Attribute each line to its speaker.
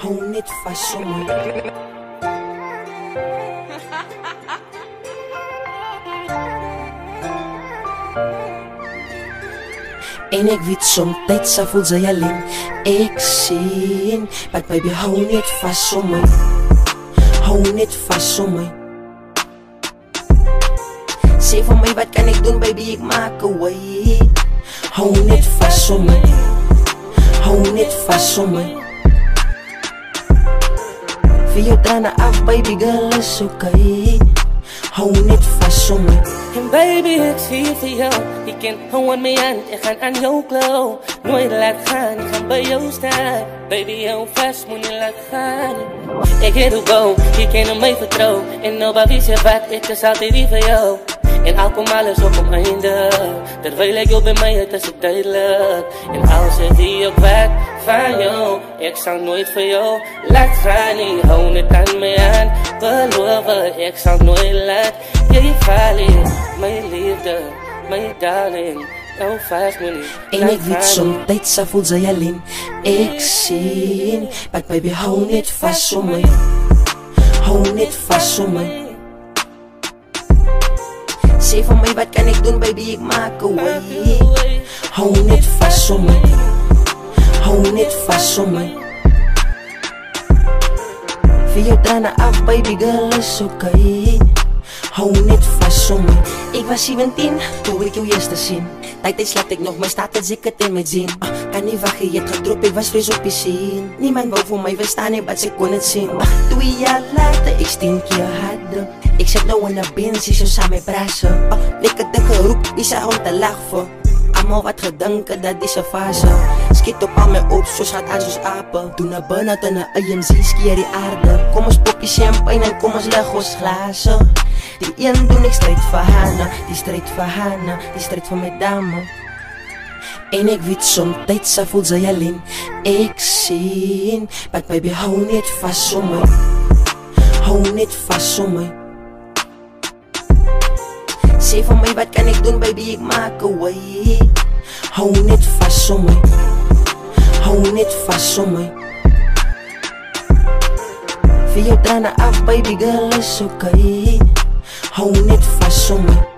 Speaker 1: hou net vas om my. En ek weet somtyds sal voel sy alleen. Ek sien, but baby hou net vas om my. Hou net vas om my. Sê vir my wat kan ek doen baby, ek maak away. Hou net vas om my. Hou net vas om my. Vir jou trane af baby girl is okay. Hou net vas om my.
Speaker 2: En baby, ik zie voor jou. Je kent gewoon me aan, ik ga aan jou klauw. Nooit laat gaan, ik ga bij jou staan. Baby, jou vast moet niet laten gaan. Ik heb het go, je kan mij vertrouwen. En nobody zegt wat, ik is altijd die voor jou. En al komt alles op een einde. Terwijl ik jou bij mij, het is het duidelijk. En als ik die ook wat van jou, ik zal nooit voor jou laat gaan. Ik hou het aan mij aan, beloven, ik zal nooit laat je vallen. Mijn liefde, mijn darling, nou vast moet niet.
Speaker 1: En ek weet somtyds sal voel sy alleen. Ek sien, but baby hou net vas om my. Hou net vas om my. Sê vir my wat kan ek doen baby, ek maak away. Hou net vas om my. Hou net vas om my. Vir jou trane af baby girl is okay. Hou net vas om my. Ek was 17 toe ek jou eerste sien. Tydens laat ek nog my status ek het in my zin. Kan nie wag, jy het gedrop, ek was vrees op die scene. Niemand wou vir my verstaan nie, but sy kon het sien. 2 jaar later, ek stink jou harde. Ek sit nou in 'n Benz, sy so saam met brasse. Lekker dikke roep, wie sy om te lag vir. Almal wat gedink het dat dis 'n fase. Skiet op al my op, soos gaat aan soos ape. Doen 'n burn-out in 'n AMC, skeer die aarde. Kom ons poppie champagne en kom ons lig ons glase. Die een doen ek stryd vir Hanna, die stryd vir Hanna, die stryd vir my dame. En ek weet somtyds sal voel sy alleen. Ek sien, but baby hou net vas om my. Hou net vas om my. Sê vir my wat kan ek doen baby, ek maak away. Hou net vas om my. Hou net vas om my. Vir jou trane af baby girl is okay. Hou net vas om my.